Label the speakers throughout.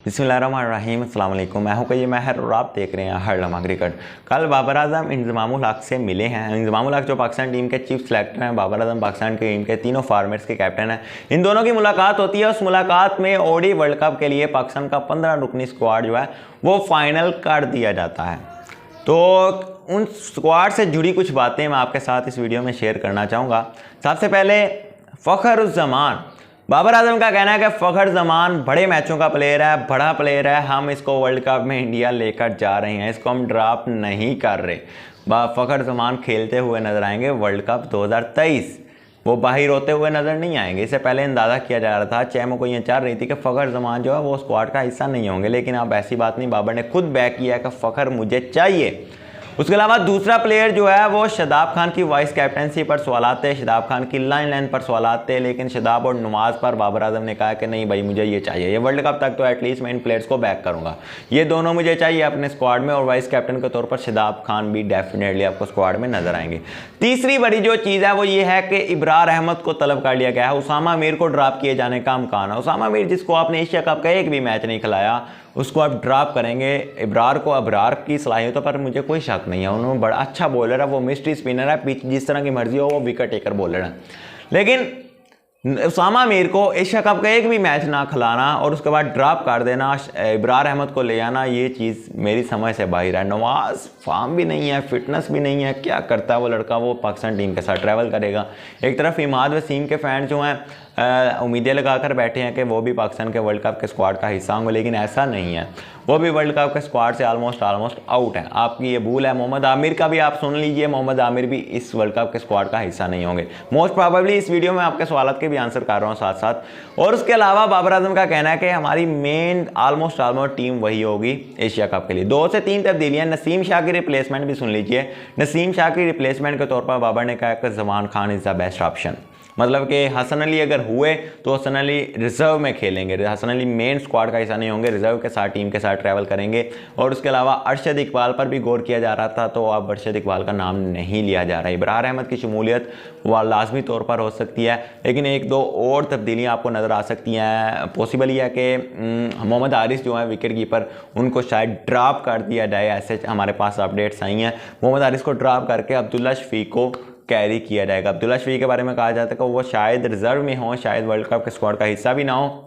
Speaker 1: बिस्मिल्लाहिर्रहमानिर्रहीम, अस्सलाम वालेकुम। मैं हूं कई महर और आप देख रहे हैं हर लम्हा क्रिकेट। कल बाबर आजम इंजमामुल हक से मिले हैं। इंजमामुल हक जो पाकिस्तान टीम के चीफ सेलेक्टर हैं, बाबर आजम पाकिस्तान की टीम के तीनों फॉर्मेट्स के कैप्टन हैं। इन दोनों की मुलाकात होती है। उस मुलाकात में ओडी वर्ल्ड कप के लिए पाकिस्तान का 15 रुकनी स्क्वाड जो है वो फाइनल कर दिया जाता है। तो उन स्क्वाड से जुड़ी कुछ बातें मैं आपके साथ इस वीडियो में शेयर करना चाहूँगा। सबसे पहले फ़खरुज़्ज़मान, बाबर आजम का कहना है कि फ़खरुज़्ज़मान बड़े मैचों का प्लेयर है, बड़ा प्लेयर है, हम इसको वर्ल्ड कप में इंडिया लेकर जा रहे हैं, इसको हम ड्रॉप नहीं कर रहे। फ़खरुज़्ज़मान खेलते हुए नजर आएंगे वर्ल्ड कप 2023। वो बाहर होते हुए नजर नहीं आएंगे। इससे पहले अंदाज़ा किया जा रहा था, चैमो को ये चाह रही थी कि फ़खरुज़्ज़मान जो है वो स्क्वाड का हिस्सा नहीं होंगे, लेकिन अब ऐसी बात नहीं, बाबर ने खुद बैक किया है कि फ़खर मुझे चाहिए। उसके अलावा दूसरा प्लेयर जो है वो शादाब खान की वाइस कैप्टनसी पर सवालात थे, शादाब खान की लाइन पर सवालात थे, लेकिन शादाब और नवाज पर बाबर आजम ने कहा कि नहीं भाई मुझे ये चाहिए, ये वर्ल्ड कप तक तो एटलीस्ट मैं इन प्लेयर्स को बैक करूंगा, ये दोनों मुझे चाहिए अपने स्क्वाड में। और वाइस कैप्टन के तौर पर शादाब खान भी डेफिनेटली आपको स्क्वाड में नजर आएंगे। तीसरी बड़ी जो चीज़ है वो ये है कि इब्रार अहमद को तलब कर लिया गया है। उसामा मीर को ड्रॉप किए जाने का अमकान है। उसामा मीर जिसको आपने एशिया कप का एक भी मैच नहीं खिलाया, उसको आप ड्रॉप करेंगे। इब्रार को, इब्रार की सलाहियतों पर मुझे कोई शक नहीं है, उन्होंने बड़ा अच्छा बॉलर है, वो मिस्ट्री स्पिनर है, पिच जिस तरह की मर्जी हो वो विकेट टेकर बॉलर है। लेकिन उसामा मीर को एशिया कप का एक भी मैच ना खिलाना और उसके बाद ड्रॉप कर देना, इब्रार अहमद को ले आना, ये चीज़ मेरी समझ से बाहर है। नवाज फॉर्म भी नहीं है, फिटनेस भी नहीं है, क्या करता है वो लड़का, वो पाकिस्तान टीम के साथ ट्रैवल करेगा। एक तरफ इमाद वसीम के फैन जो हैं उम्मीदें लगाकर बैठे हैं कि वो भी पाकिस्तान के वर्ल्ड कप के स्क्वाड का हिस्सा होंगे, लेकिन ऐसा नहीं है, वो भी वर्ल्ड कप के स्क्वाड से ऑलमोस्ट आउट है। आपकी ये भूल है। मोहम्मद आमिर का भी आप सुन लीजिए, मोहम्मद आमिर भी इस वर्ल्ड कप के स्क्वाड का हिस्सा नहीं होंगे मोस्ट प्रोबेबली। इस वीडियो में आपके सवालों के भी आंसर कर रहा हूँ साथ साथ। और उसके अलावा बाबर आजम का कहना है कि हमारी मेन ऑलमोस्ट टीम वही होगी एशिया कप के लिए। 2 से 3 तब्दीलियाँ। नसीम शाह की रिप्लेसमेंट भी सुन लीजिए। नसीम शाह की रिप्लेसमेंट के तौर पर बाबर ने कहा कि Zaman Khan is the best option, मतलब कि हसन अली अगर हुए तो हसन अली रिजर्व में खेलेंगे, हसन अली मेन स्क्वाड का हिस्सा नहीं होंगे, रिजर्व के साथ टीम के साथ ट्रैवल करेंगे। और उसके अलावा अरशद इकबाल पर भी गौर किया जा रहा था, तो अब अरशद इकबाल का नाम नहीं लिया जा रहा है। इब्रार अहमद की शमूलियत वह लाजमी तौर पर हो सकती है, लेकिन 1-2 और तब्दीलियाँ आपको नज़र आ सकती हैं। पॉसिबल यह है कि मोहम्मद हारिस जो है विकेट कीपर, उनको शायद ड्रॉप कर दिया जाए, ऐसे हमारे पास अपडेट्स आई हैं। मोहम्मद हारिस को ड्रॉप करके अब्दुल्ला शफीक को कैरी किया जाएगा। अब्दुल्ला शफीक के बारे में कहा जाता है कि वो शायद रिजर्व में हो, शायद वर्ल्ड कप के स्क्वाड का हिस्सा भी ना हो,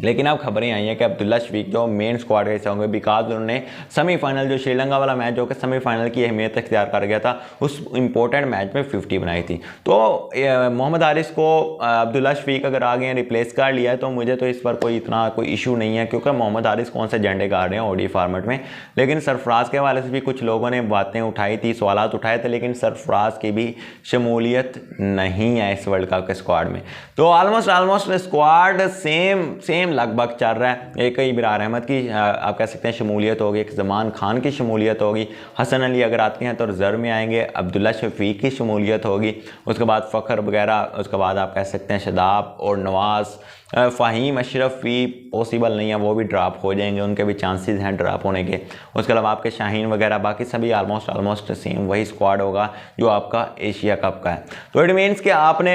Speaker 1: लेकिन अब खबरें आई हैं कि अब्दुल्ला शफीक जो मेन स्क्वाड का हिस्सा होंगे, बिकॉज उन्होंने सेमीफाइनल जो श्रीलंका वाला मैच जो कि सेमीफाइनल की अहमियत इख्तियार कर गया था, उस इंपॉर्टेंट मैच में 50 बनाई थी। तो मोहम्मद हारिस को अब्दुल्ला शफीक अगर आ गए रिप्लेस कर लिया है तो मुझे तो इस पर कोई इशू नहीं है, क्योंकि मोहम्मद हारिस कौन से झंडे गाड़ रहे हैं ओडी फॉर्मेट में। लेकिन सरफराज के हवाले से भी कुछ लोगों ने बातें उठाई थी, सवाल उठाए थे, लेकिन सरफराज की भी शमूलियत नहीं है इस वर्ल्ड कप के स्क्वाड में। तो ऑलमोस्ट स्क्वाड सेम लगभग चल रहा है। एक इब्रार अहमद की आप कह सकते हैं शमूलियत होगी, एक जमान खान की शमूलियत होगी, हसन अली अगर आते हैं तो रिजर्व में आएंगे, अब्दुल्ला शफीक की शमूलियत होगी, उसके बाद फ़खर वगैरह, उसके बाद आप कह सकते हैं शादाब और नवाज, फ़हीम अशरफ भी पॉसिबल नहीं है, वो भी ड्रॉप हो जाएंगे, उनके भी चांसेस हैं ड्रॉप होने के। उसके अलावा आपके शाहीन वगैरह बाकी सभी ऑलमोस्ट सेम वही स्क्वाड होगा जो आपका एशिया कप का है। तो इट मीन्स कि आपने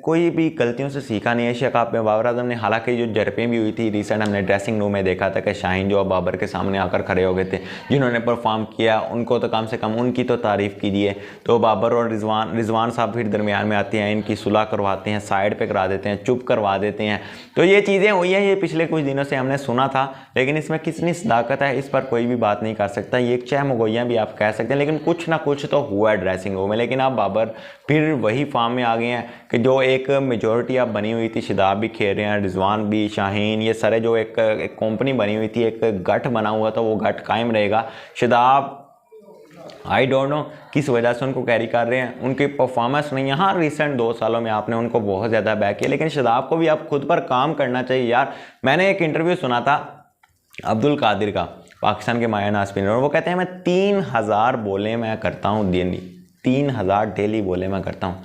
Speaker 1: कोई भी गलतियों से सीखा नहीं एशिया कप में। बाबर आजम ने, हालांकि जो जरपें भी हुई थी रिसेंट, हमने ड्रेसिंग रूम में देखा था कि शाहीन जो बाबर के सामने आकर खड़े हो गए थे, जिन्होंने परफॉर्म किया उनको तो कम से कम उनकी तो तारीफ़ कीजिए। तो बाबर और रिजवान साहब फिर दरमियान में आते हैं, इनकी सुलह करवाते हैं, साइड पर करा देते हैं, चुप करवा देते हैं। तो ये चीज़ें हुई हैं, ये पिछले कुछ दिनों से हमने सुना था, लेकिन इसमें कितनी सदाकत है इस पर कोई भी बात नहीं कर सकता। ये एक चाहे मगोइयाँ भी आप कह सकते हैं, लेकिन कुछ ना कुछ तो हुआ है ड्रेसिंग रूम में। लेकिन अब बाबर फिर वही फॉर्म में आ गए हैं कि जो एक मेजोरिटी अब बनी हुई थी, शादाब भी खेल रहे हैं, रिजवान भी, शाहीन, ये सारे जो एक कंपनी बनी हुई थी, एक गठ बना हुआ था, वो गठ कायम रहेगा। शादाब आई डोंट नो किस वजह से उनको कैरी कर रहे हैं, उनकी परफॉर्मेंस नहीं है। हाँ, रिसेंट 2 सालों में आपने उनको बहुत ज़्यादा बैक किया, लेकिन शादाब को भी आप खुद पर काम करना चाहिए यार। मैंने एक इंटरव्यू सुना था अब्दुल कादिर का, पाकिस्तान के मायाना स्पिनर, और वो कहते हैं मैं 3000 बॉलें मैं करता हूँ डेली, 3000 डेली बॉलें मैं करता हूँ।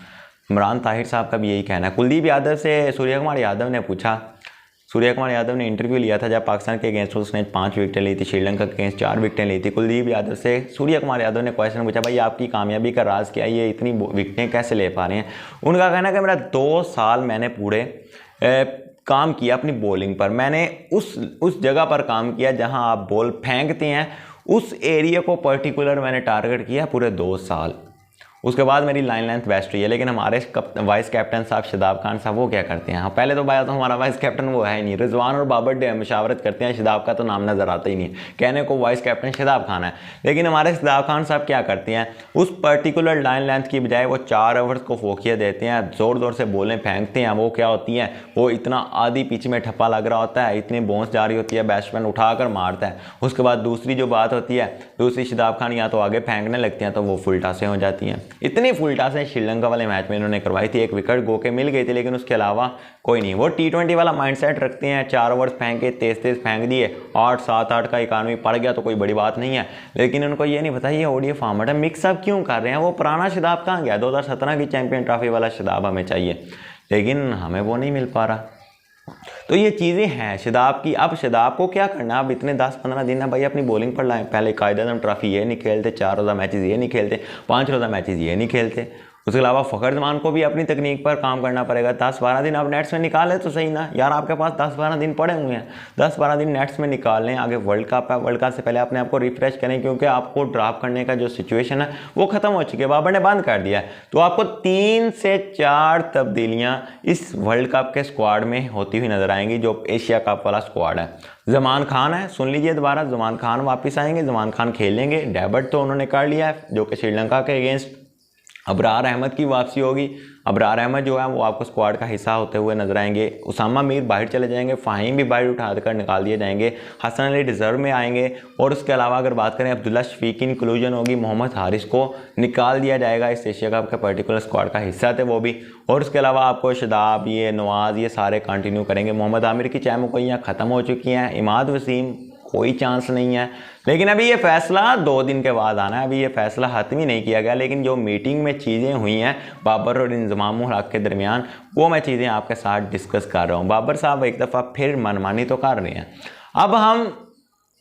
Speaker 1: इमरान ताहिर साहब का भी यही कहना है। कुलदीप यादव से सूर्य कुमार यादव ने पूछा, सूर्य कुमार यादव ने इंटरव्यू लिया था जब पाकिस्तान के अगेंस्ट उसने 5 विकेटें ली थी, श्रीलंका के अगेंस्ट 4 विकेटें ली थी। कुलदीप यादव से सूर्य कुमार यादव ने क्वेश्चन पूछा, भाई आपकी कामयाबी का राज क्या है, ये इतनी विकेटें कैसे ले पा रहे हैं। उनका कहना है कि मेरा 2 साल मैंने पूरे काम किया अपनी बॉलिंग पर, मैंने उस जगह पर काम किया जहां आप बॉल फेंकते हैं, उस एरिया को पर्टिकुलर मैंने टारगेट किया पूरे 2 साल। उसके बाद मेरी लाइन लेंथ बेस्ट हुई है। लेकिन हमारे वाइस कैप्टन साहब शादाब खान साहब वो क्या करते हैं, पहले तो बात, तो हमारा वाइस कैप्टन वो है ही नहीं। रिजवान और बाबर मशावरत करते हैं, शादाब का तो नाम नज़र आता ही नहीं है, कहने को वाइस कैप्टन शादाब खान है। लेकिन हमारे शादाब खान साहब क्या करते हैं, उस पर्टिकुलर लाइन लेंथ की बजाय वो 4 ओवर्स को फोकिया देते हैं, ज़ोर ज़ोर से बॉलें फेंकते हैं। वो क्या होती हैं, वो इतना आधी पिच में ठप्पा लग रहा होता है, इतनी बोंस जा रही होती है, बैट्समैन उठाकर मारता है। उसके बाद दूसरी जो बात होती है, दूसरी शादाब खान या तो आगे फेंकने लगती हैं तो वो फुल टासें हो जाती हैं। इतनी फुल टासें श्रीलंका वाले मैच में इन्होंने करवाई थी, 1 विकेट गो के मिल गई थी, लेकिन उसके अलावा कोई नहीं। वो T20 वाला माइंडसेट रखते हैं, 4 ओवर्स फेंक के तेज फेंक दिए, 8-7-8 का इकॉनमी पड़ गया तो कोई बड़ी बात नहीं है। लेकिन उनको ये नहीं पता ये ओडीआई फॉर्मेट है, मिक्सअप क्यों कर रहे हैं। वो पुराना शादाब कहाँ गया, 2017 की चैंपियन ट्रॉफी वाला शादाब हमें चाहिए, लेकिन हमें वो नहीं मिल पा रहा। तो ये चीज़ें हैं शादाब की। अब शादाब को क्या करना, अब इतने 10-15 दिन है भाई, अपनी बॉलिंग पर लाएं। पहले कायदेआज़म ट्रॉफी ये नहीं खेलते, 4 रोज़ा मैचेस ये नहीं खेलते, 5 रोज़ा मैचेस ये नहीं खेलते। उसके अलावा फ़खर जमान को भी अपनी तकनीक पर काम करना पड़ेगा। 10-12 दिन आप नेट्स में निकालें तो सही ना यार, आपके पास 10-12 दिन पड़े हुए हैं, 10-12 दिन नेट्स में निकाल लें। आगे वर्ल्ड कप है, वर्ल्ड कप से पहले अपने आप को रिफ्रेश करें, क्योंकि आपको ड्रॉप करने का जो सिचुएशन है वो ख़त्म हो चुकी है, बाबर ने बंद कर दिया है। तो आपको 3 से 4 तब्दीलियाँ इस वर्ल्ड कप के स्क्वाड में होती हुई नजर आएंगी, जो एशिया कप वाला स्क्वाड है। जमान खान है, सुन लीजिए दोबारा, जमान खान वापस आएंगे, जमान खान खेलेंगे। डेब्यूट तो उन्होंने कर लिया है जो कि श्रीलंका के अगेंस्ट। अबरार अहमद की वापसी होगी। अबरार अहमद जो है वो आपको स्क्वाड का हिस्सा होते हुए नजर आएंगे। उसामा मीर बाहर चले जाएंगे, फ़हीम भी बाहर उठाकर निकाल दिए जाएंगे, हसन अली रिजर्व में आएंगे। और उसके अलावा अगर बात करें अब्दुल्ला शफीक की इंक्लूजन होगी, मोहम्मद हारिस को निकाल दिया जाएगा, इस एशिया कप का पर्टिकुलर स्क्वाड का हिस्सा थे वो भी। और उसके अलावा आपको शादाब, ये नवाज, ये सारे कंटिन्यू करेंगे। मोहम्मद आमिर की चाय मुकैया ख़त्म हो चुकी हैं, इमाद वसीम कोई चांस नहीं है। लेकिन अभी ये फैसला 2 दिन के बाद आना है, अभी ये फैसला खत्म ही नहीं किया गया। लेकिन जो मीटिंग में चीज़ें हुई हैं बाबर और इंजमाम उल हक के दरमियान, वो मैं चीज़ें आपके साथ डिस्कस कर रहा हूँ। बाबर साहब एक दफ़ा फिर मनमानी तो कर रहे हैं। अब हम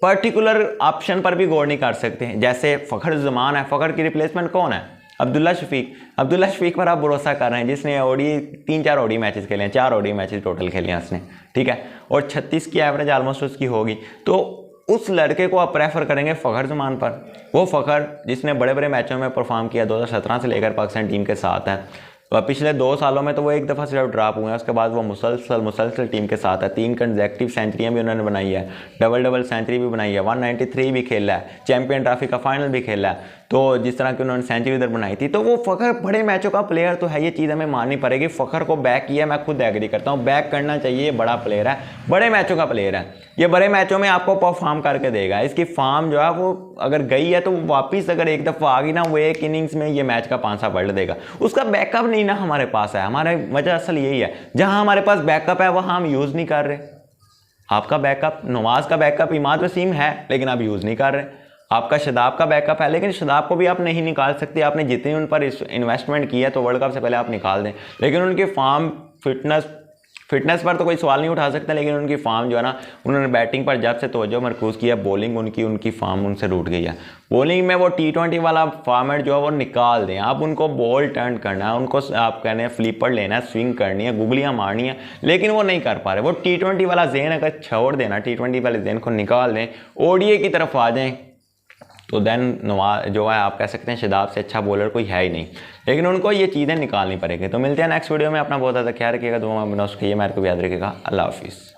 Speaker 1: पर्टिकुलर ऑप्शन पर भी गौर नहीं कर सकते, जैसे फ़खर जमान है, फ़खर की रिप्लेसमेंट कौन है, अब्दुल्ला शफीक। अब्दुल्ला शफीक पर आप भरोसा कर रहे हैं, जिसने ओडी 3-4 ओडी मैचेस खेले हैं, 4 ओडी मैचेस टोटल खेले हैं उसने, ठीक है, और 36 की एवरेज ऑलमोस्ट उसकी होगी। तो उस लड़के को आप प्रेफर करेंगे फ़खर जमान पर। वो फ़खर जिसने बड़े बड़े मैचों में परफॉर्म किया, 2017 से लेकर पाकिस्तान टीम के साथ है। पिछले 2 सालों में तो वो एक दफ़ा सिर्फ ड्रॉप हुए हैं, उसके बाद वो मुसलसल टीम के साथ है। 3 कंसेक्टिव सेंचुरियाँ भी उन्होंने बनाई है, डबल सेंचुरी भी बनाई है, 193 भी खेला है, चैंपियन ट्रॉफी का फाइनल भी खेला है। तो जिस तरह की उन्होंने सेंचुरी इधर बनाई थी, तो वो फ़खर बड़े मैचों का प्लेयर तो है, ये चीज़ हमें माननी पड़ेगी। फ़खर को बैक किया, मैं खुद एग्री करता हूँ, बैक करना चाहिए। ये बड़ा प्लेयर है, बड़े मैचों का प्लेयर है, ये बड़े मैचों में आपको परफॉर्म करके देगा। इसकी फॉर्म जो है वो अगर गई है तो वापस अगर एक दफ़ा आ गई ना, वो एक इनिंग्स में ये मैच का 5 पलट देगा। उसका बैकअप नहीं ना हमारे पास है, हमारे वजह असल यही है, जहाँ हमारे पास बैकअप है वहाँ हम यूज़ नहीं कर रहे। आपका बैकअप, नवाज का बैकअप इमाद वसीम है, लेकिन आप यूज़ नहीं कर रहे। आपका शादाब का बैकअप है, लेकिन शादाब को भी आप नहीं निकाल सकते। आपने जितनी उन पर इन्वेस्टमेंट की है तो वर्ल्ड कप से पहले आप निकाल दें। लेकिन उनकी फॉर्म, फिटनेस पर तो कोई सवाल नहीं उठा सकता, लेकिन उनकी फॉर्म जो है ना, उन्होंने बैटिंग पर जब से तवज्जो मरकूज़ किया, बॉलिंग उनकी फॉर्म उनसे रूठ गई है। बॉलिंग में वो T20 वाला फॉर्मेट जो है वो निकाल दें। आप उनको बॉल टर्न करना है, उनको आप कहने हैं फ्लिपर लेना है, स्विंग करनी है, गुगलियाँ मारनी है, लेकिन वो नहीं कर पा रहे। वो T20 वाला जेन अगर छोड़ देना, T20 वाले जेन को निकाल दें, ओडीआई की तरफ आ जाएँ, तो देन नवाज जो है आप कह सकते हैं शादाब से अच्छा बॉलर कोई है ही नहीं। लेकिन उनको ये चीज़ें निकालनी पड़ेगी। तो मिलते हैं नेक्स्ट वीडियो में, अपना बहुत ज़्यादा ख्याल रखिएगा, दुआ में बना उसके, ये मेरे को याद रखिएगा। अल्लाह हाफिज़।